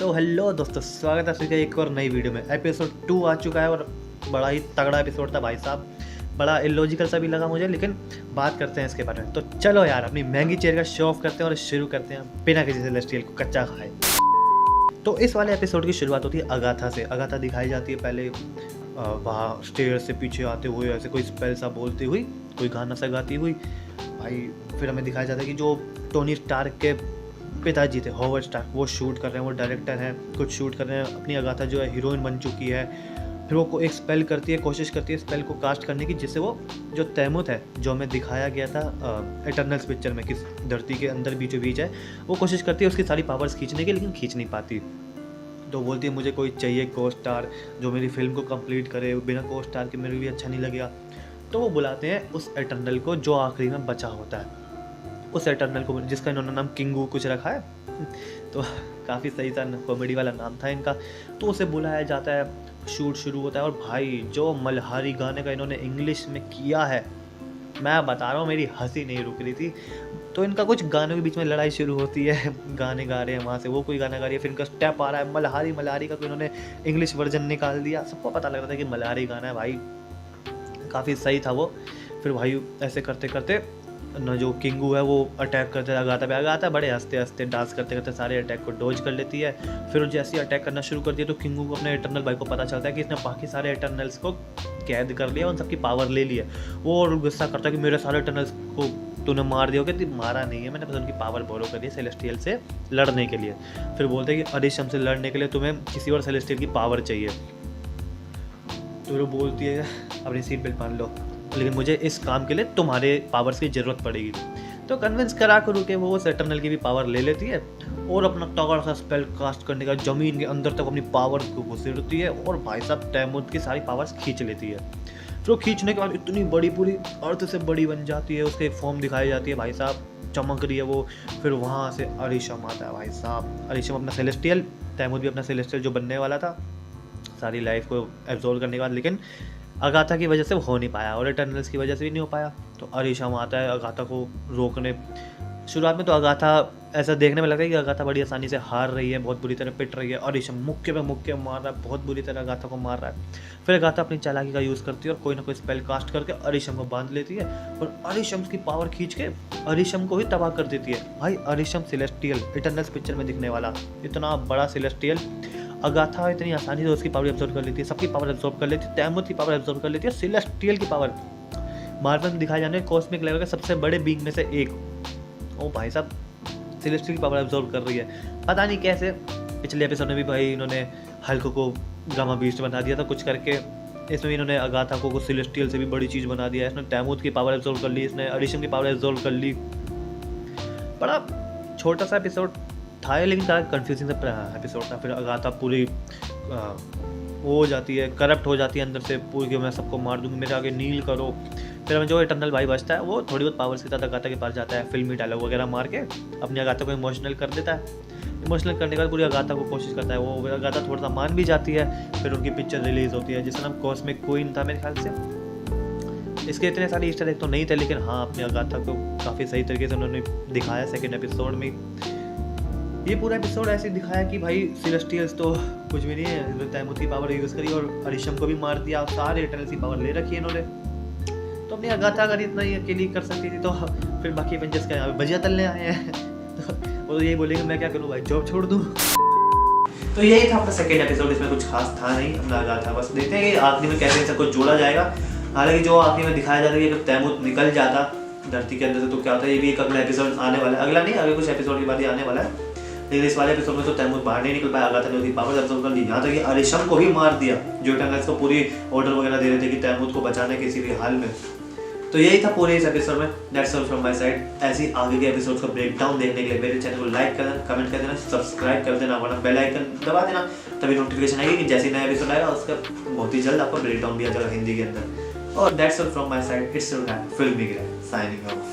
तो हेलो दोस्तों, स्वागत है आपका एक और नई वीडियो में। एपिसोड 2 आ चुका है और बड़ा ही तगड़ा एपिसोड था भाई साहब। बड़ा इलॉजिकल सा भी लगा मुझे, लेकिन बात करते हैं इसके बारे में। तो चलो यार, अपनी महंगी चेयर का शो ऑफ करते हैं और शुरू करते हैं बिना किसी सेलेस्टियल को कच्चा खाए। तो इस वाले एपिसोड की शुरुआत होती है अगाथा से। अगाथा दिखाई जाती है पहले वहाँ स्टेयर से पीछे आते हुए, ऐसे कोई स्पेल सा बोलती हुई, कोई गाना सा गाती हुई भाई। फिर हमें दिखाया जाता है कि जो टोनी स्टार्क के पिताजी थे, हॉवर्ड स्टार्क, वो शूट कर रहे हैं, वो डायरेक्टर हैं, कुछ शूट कर रहे हैं। अपनी अगाथा जो है हीरोइन बन चुकी है। फिर वो एक स्पेल करती है, कोशिश करती है स्पेल को कास्ट करने की, जिससे वो जो तैमुत है, जो हमें दिखाया गया था इटर्नल्स पिक्चर में, किस धरती के अंदर बीचों बीच है, वो कोशिश करती है उसकी सारी पावर्स खींचने की, लेकिन खींच नहीं पाती। तो बोलती है मुझे कोई चाहिए को स्टार जो मेरी फिल्म को कंप्लीट करे, बिना को स्टार के मेरे लिए अच्छा नहीं लगेगा। तो वो बुलाते हैं उस एटर्नल को जो आखिरी में बचा होता है, उस एटर्नल को, जिसका इन्होंने नाम किंगू कुछ रखा है। तो काफ़ी सही सा कॉमेडी वाला नाम था इनका। तो उसे बुलाया जाता है, शूट शुरू होता है। और भाई जो मल्हारी गाने का इन्होंने इंग्लिश में किया है, मैं बता रहा हूँ, मेरी हंसी नहीं रुक रही थी। तो इनका कुछ गानों के बीच में लड़ाई शुरू होती है, गाने गा रहे हैं, वहाँ से वो कोई गाना गा रही है, फिर इनका स्टेप आ रहा है मल्हारी का, तो इन्होंने इंग्लिश वर्जन निकाल दिया। सबको पता लग रहा था कि मल्हारी गाना है भाई, काफ़ी सही था वो। फिर भाई ऐसे करते करते न जो किंगू है वो अटैक करते अगाथा पे। अगाथा बड़े हंसते हंसते डांस करते करते सारे अटैक को डोज कर लेती है। फिर जैसे ही अटैक करना शुरू कर दिया तो किंगू को अपने इटर्नल भाई को पता चलता है कि इसने बाकी सारे इटर्नल्स को कैद कर लिया, उन सबकी पावर ले ली है। वो और गुस्सा करता है कि मेरे सारे इटर्नल्स को तूने मार दिया। कि मारा नहीं है मैंने, बस उनकी पावर बोरो कर दी सेलेस्टियल से लड़ने के लिए। फिर बोलते हैं कि अरिशम से लड़ने के लिए तुम्हें किसी और सेलेस्टियल की पावर चाहिए। तो वो बोलती है अपनी सीट बेल्ट बांध लो, लेकिन मुझे इस काम के लिए तुम्हारे पावर्स की ज़रूरत पड़ेगी। तो कन्विंस करा करूँ कि वो उस एटर्नल की भी पावर ले लेती है और अपना तगड़ा सा स्पेल कास्ट करने का ज़मीन के अंदर तक अपनी पावर को घुसेड़ती है और भाई साहब तैमुत की सारी पावर्स खींच लेती है। फिर वो खींचने के बाद इतनी बड़ी, पूरी अर्थ से बड़ी बन जाती है, उसके फॉर्म दिखाई जाती है, भाई साहब चमक रही है वो। फिर वहाँ से अरिशम आता है भाई साहब। अरिशम अपना सेलेस्टियल, तैमुत भी अपना सेलेस्टियल जो बनने वाला था सारी लाइफ को एब्जॉर्व करने के बाद, लेकिन अगाथा की वजह से वो हो नहीं पाया और इटर्नल्स की वजह से भी नहीं हो पाया। तो अरिशम आता है अगाथा को रोकने। शुरुआत में तो अगाथा ऐसा देखने में लगता है कि अगाथा बड़ी आसानी से हार रही है, बहुत बुरी तरह पिट रही है। अरिशम मुक्के पे मुक्के मार रहा है, बहुत बुरी तरह अगाथा को मार रहा है। फिर अगाथा अपनी चालाकी का यूज़ करती है और कोई ना कोई स्पेल कास्ट करके अरिशम को बांध लेती है और अरिशम की पावर खींच के अरिशम को ही तबाह कर देती है। भाई अरिशम सेलेस्टियल, इटर्नल्स पिक्चर में दिखने वाला इतना बड़ा सेलेस्टियल, अगाथा इतनी आसानी से उसकी पावर एब्जॉर्ब कर लेती है, सबकी पावर एब्जॉर्ब कर लेती है, तैमुत की पावर एब्जॉर्ब कर लेती है, सेलेस्टियल की पावर। मार्वल में दिखाए जाने कॉस्मिक लेवल के सबसे बड़े बींग में से एक। ओ भाई साहब सेलेस्टियल की पावर एब्जॉर्ब कर रही है, पता नहीं कैसे। पिछले एपिसोड में भी भाई इन्होंने हल्क को गामा बीस्ट बना दिया था कुछ करके, इसमें भी इन्होंने अगाथा को सेलेस्टियल से भी बड़ी चीज़ बना दिया है। इसने तैमुत की पावर एब्जॉर्ब कर ली, इसने अरिशम की पावर एब्जॉर्ब कर ली। बड़ा छोटा सा एपिसोड था लेकिन ज़्यादा कन्फ्यूजिंग सा एपिसोड था। फिर अगाथा पूरी वो हो जाती है, करप्ट हो जाती है अंदर से पूरी, कि मैं सबको मार दूंगी, मेरे आगे नील करो। फिर हमें जो इटर्नल भाई बचता है वो थोड़ी बहुत पावर्स के साथ अगाथा के पास जाता है, फिल्मी डायलॉग वगैरह मार के अपनी अगाथा को इमोशनल कर देता है। इमोशनल करने के बाद पूरी अगाथा को कोशिश करता है, वो अगाथा थोड़ा सा मान भी जाती है। फिर उनकी पिक्चर रिलीज़ होती है जिसका नाम कॉस्मिक क्वीन था मेरे ख्याल से। इसके इतने सारे ईस्टर एग तो नहीं थे, लेकिन हाँ अपनी अगाथा को काफ़ी सही तरीके से उन्होंने दिखाया सेकेंड एपिसोड में। ये पूरा एपिसोड ऐसे दिखाया कि भाई सेलेस्टियल्स तो कुछ भी नहीं है, तैमुत की पावर यूज़ करी और अरिशम को भी मार दिया, सारे इटर्नल्स की पावर ले रखी है इन्होंने। तो अपनी अगाथा अगर इतना ही अकेली कर सकती थी तो फिर बाकी एवेंजर्स का यहाँ पे भजिया तलने आए हैं। तो वो तो यही बोलेंगे मैं क्या करूँ भाई, जॉब छोड़ दूँ। तो यही था अपना सेकेंड एपिसोड, इसमें कुछ खास था नहीं अपना अगाथा। बस देखते हैं कि आखिरी में कैसे सबको जोड़ा जाएगा। हालांकि जो आखिरी में दिखाया जाता है कि तैमुत निकल जाता धरती के अंदर से तो क्या होता है, ये भी एक अगला एपिसोड आने वाला है, अगला नहीं आगे कुछ एपिसोड के बाद ही आने वाला है। लेकिन इस वाले एपिसोड में तो तैमुत बाहर नहीं निकल पाया, अगाथा ने उसकी पावर एब्जॉर्ब कर ली, यहाँ तक कि अरिशम को भी मार दिया, जो इटर्नल्स को पूरी ऑर्डर वगैरह दे रहे थे कि तैमुत को बचाने किसी भी हाल में। तो यही था पूरे इस एपिसोड में। That's all from my side. ऐसी आगे के एपिसोड का ब्रेकडाउन देखने के लिए मेरे चैनल को लाइक कर देना, कमेंट कर देना, सब्सक्राइब कर देना, वरना बेल आइकन दबा देना, तभी नोटिफिकेशन आएगी कि जैसे नया एपिसोड आएगा उसका बहुत ही जल्द आपको ब्रेकडाउन भी आ जाएगा हिंदी के अंदर। और that's all from my side, it's your फिल्मी ग्रैंड साइनिंग ऑफ।